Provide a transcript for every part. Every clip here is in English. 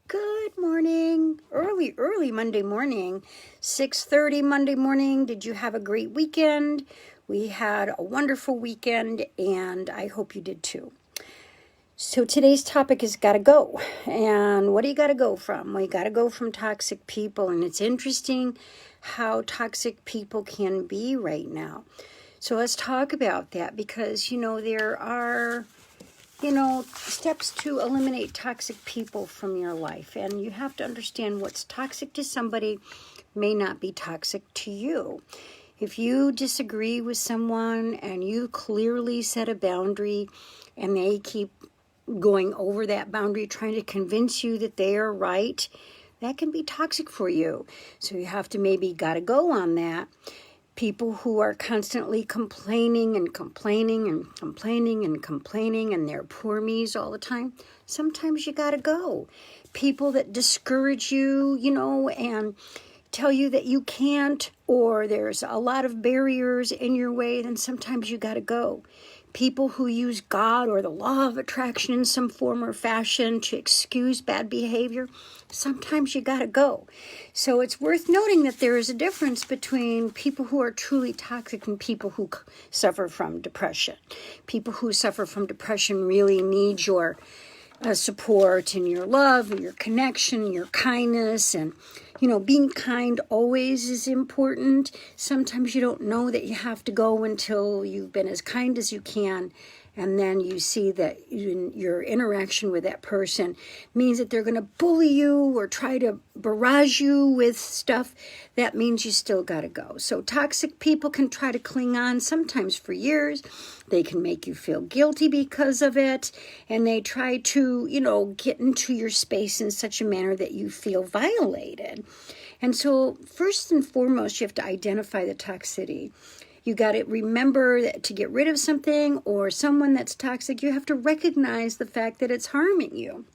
Good morning. Early Monday morning, 6:30 Monday morning. Did you have a great weekend? We had a wonderful weekend, and I hope you did too. So today's topic is gotta go. And what do you gotta go from? Well, you gotta go from toxic people, and it's interesting how toxic people can be right now. So let's talk about that because, there are steps to eliminate toxic people from your life. And you have to understand what's toxic to somebody may not be toxic to you. If you disagree with someone and you clearly set a boundary and they keep going over that boundary, trying to convince you that they are right, that can be toxic for you. So you have to maybe gotta go on that. People who are constantly complaining and they're poor me's all the time, sometimes you gotta go. People that discourage you, and tell you that you can't, or there's a lot of barriers in your way, then sometimes you gotta go. People who use God or the law of attraction in some form or fashion to excuse bad behavior, sometimes you gotta go. So it's worth noting that there is a difference between people who are truly toxic and people who suffer from depression. People who suffer from depression really need your support and your love and your connection, your kindness, and being kind always is important. Sometimes you don't know that you have to go until you've been as kind as you can, and then you see that your interaction with that person means that they're going to bully you or try to barrage you with stuff. That means you still got to go. So toxic people can try to cling on sometimes for years. They can make you feel guilty because of it, and they try to, get into your space in such a manner that you feel violated. And so first and foremost, you have to identify the toxicity. You got to remember that to get rid of something or someone that's toxic, you have to recognize the fact that it's harming you.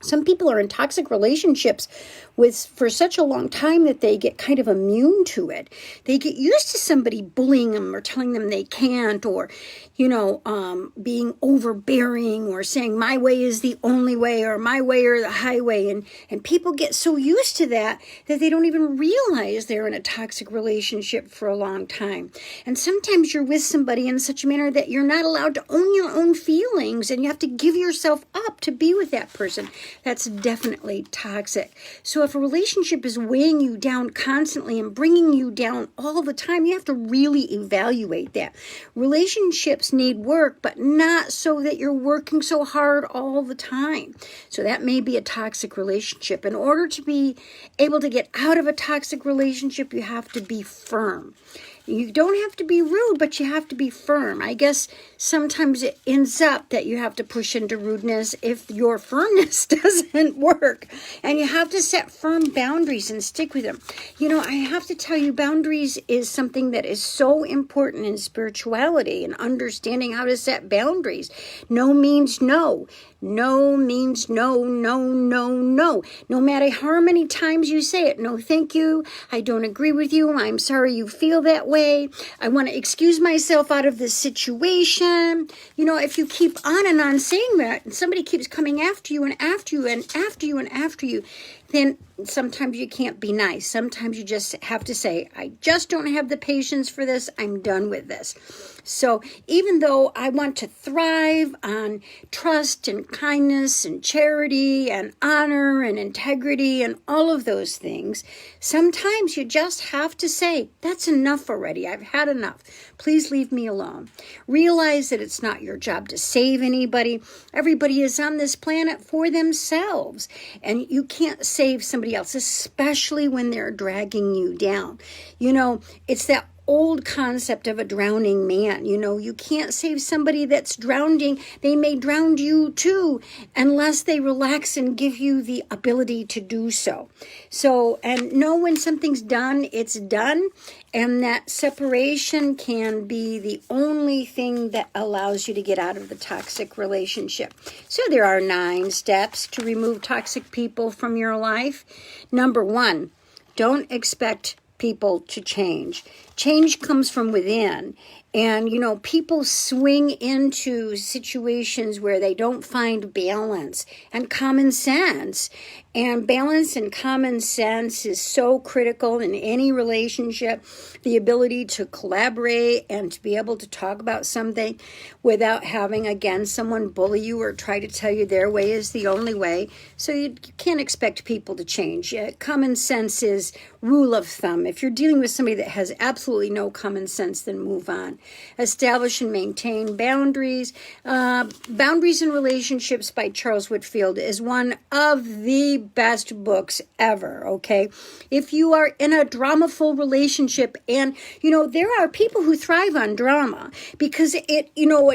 Some people are in toxic relationships for such a long time that they get kind of immune to it. They get used to somebody bullying them or telling them they can't, or, being overbearing or saying my way is the only way or my way or the highway. And people get so used to that they don't even realize they're in a toxic relationship for a long time. And sometimes you're with somebody in such a manner that you're not allowed to own your own feelings, and you have to give yourself up to be with that person. That's definitely toxic. So if a relationship is weighing you down constantly and bringing you down all the time, you have to really evaluate that. Relationships need work, but not so that you're working so hard all the time. So that may be a toxic relationship. In order to be able to get out of a toxic relationship, you have to be firm. You don't have to be rude, but you have to be firm. I guess sometimes it ends up that you have to push into rudeness if your firmness doesn't work. And you have to set firm boundaries and stick with them. I have to tell you, boundaries is something that is so important in spirituality and understanding how to set boundaries. No means no. No means no, no, no, no. No matter how many times you say it, no, thank you, I don't agree with you, I'm sorry you feel that way, I want to excuse myself out of this situation. If you keep on and on saying that, and somebody keeps coming after you and after you and after you and after you, then sometimes you can't be nice. Sometimes you just have to say, I just don't have the patience for this. I'm done with this. So even though I want to thrive on trust and kindness and charity and honor and integrity and all of those things, sometimes you just have to say, that's enough already. I've had enough. Please leave me alone. Realize that it's not your job to save anybody. Everybody is on this planet for themselves, and you can't save somebody else, especially when they're dragging you down. It's that old concept of a drowning man. You can't save somebody that's drowning. They may drown you too, unless they relax and give you the ability to do so. And know when something's done, it's done. And that separation can be the only thing that allows you to get out of the toxic relationship. So there are 9 steps to remove toxic people from your life. Number 1, don't expect people to change. Change comes from within, And, people swing into situations where they don't find balance and common sense. And balance and common sense is so critical in any relationship. The ability to collaborate and to be able to talk about something without having, again, someone bully you or try to tell you their way is the only way. So you can't expect people to change. Common sense is rule of thumb. If you're dealing with somebody that has absolutely no common sense, then move on. Establish and maintain boundaries. Boundaries in Relationships by Charles Whitfield is one of the best books ever, okay? If you are in a dramaful relationship, and, there are people who thrive on drama because it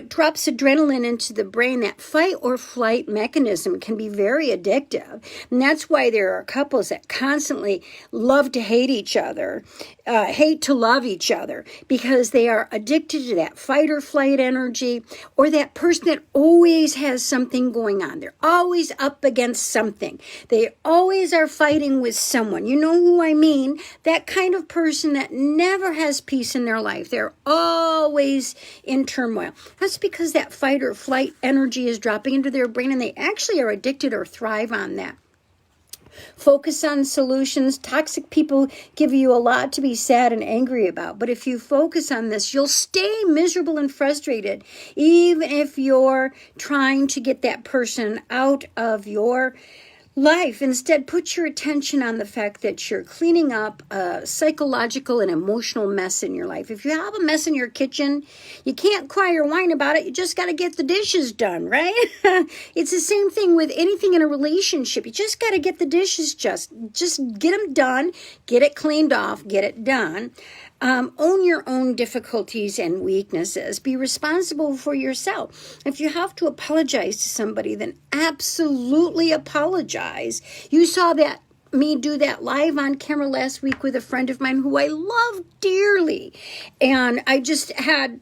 drops adrenaline into the brain. That fight or flight mechanism can be very addictive. And that's why there are couples that constantly love to hate each other, hate to love each other, because they are addicted to that fight or flight energy, or that person that always has something going on. They're always up against something. They always are fighting with someone. You know who I mean? That kind of person that never has peace in their life. They're always in turmoil. That's because that fight or flight energy is dropping into their brain, and they actually are addicted or thrive on that. Focus on solutions. Toxic people give you a lot to be sad and angry about. But if you focus on this, you'll stay miserable and frustrated, even if you're trying to get that person out of your life. Instead, put your attention on the fact that you're cleaning up a psychological and emotional mess in your life. If you have a mess in your kitchen, you can't cry or whine about it. You just got to get the dishes done, right? It's the same thing with anything in a relationship. You just got to get the dishes just get them done, get it cleaned off, get it done. Own your own difficulties and weaknesses. Be responsible for yourself. If you have to apologize to somebody, then absolutely apologize. You saw me do that live on camera last week with a friend of mine who I love dearly. And I just had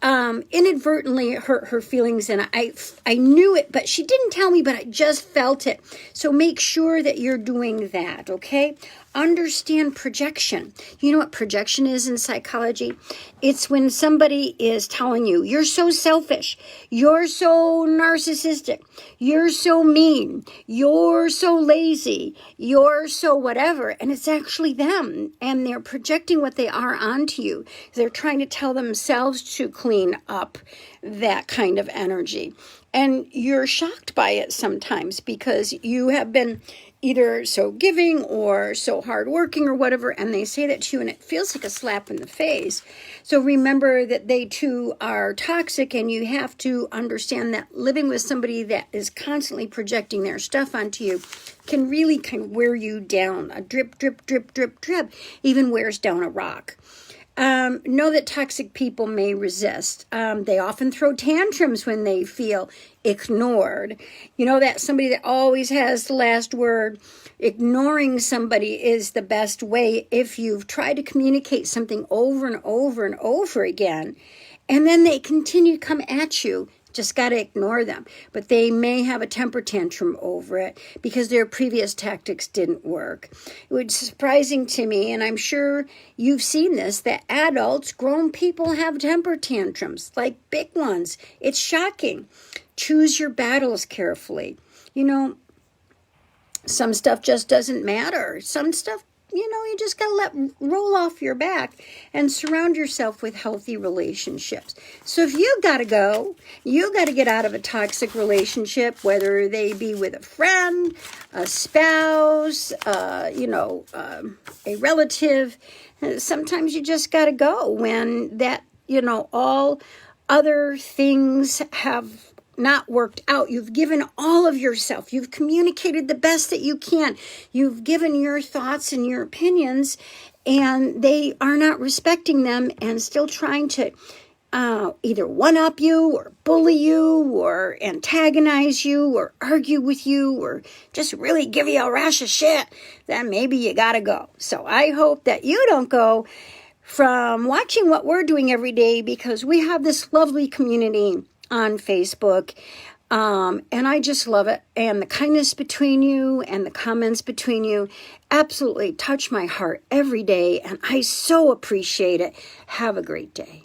inadvertently hurt her feelings, and I knew it, but she didn't tell me, but I just felt it. So make sure that you're doing that, okay? Understand projection. You know what projection is in psychology? It's when somebody is telling you, you're so selfish, you're so narcissistic, you're so mean, you're so lazy, you're so whatever, and it's actually them, and they're projecting what they are onto you. They're trying to tell themselves to clean up that kind of energy. And you're shocked by it sometimes because you have been either so giving or so hardworking or whatever, and they say that to you, and it feels like a slap in the face. So remember that they too are toxic, and you have to understand that living with somebody that is constantly projecting their stuff onto you can really kind of wear you down. A drip, drip, drip, drip, drip even wears down a rock. Know that toxic people may resist. They often throw tantrums when they feel ignored. You know that somebody that always has the last word. Ignoring somebody is the best way if you've tried to communicate something over and over and over again, and then they continue to come at you. Just got to ignore them. But they may have a temper tantrum over it because their previous tactics didn't work. It was surprising to me, and I'm sure you've seen this, that adults, grown people have temper tantrums, like big ones. It's shocking. Choose your battles carefully. Some stuff just doesn't matter. Some stuff, you just got to let roll off your back and surround yourself with healthy relationships. So if you got to go, you got to get out of a toxic relationship, whether they be with a friend, a spouse, a relative. Sometimes you just got to go when that, all other things have not worked out. You've given all of yourself. You've communicated the best that you can. You've given your thoughts and your opinions, and they are not respecting them and still trying to either one-up you or bully you or antagonize you or argue with you or just really give you a rash of shit. Then maybe you gotta go. So I hope that you don't go from watching what we're doing every day, because we have this lovely community on Facebook, and I just love it. And the kindness between you and the comments between you absolutely touch my heart every day, and I so appreciate it. Have a great day.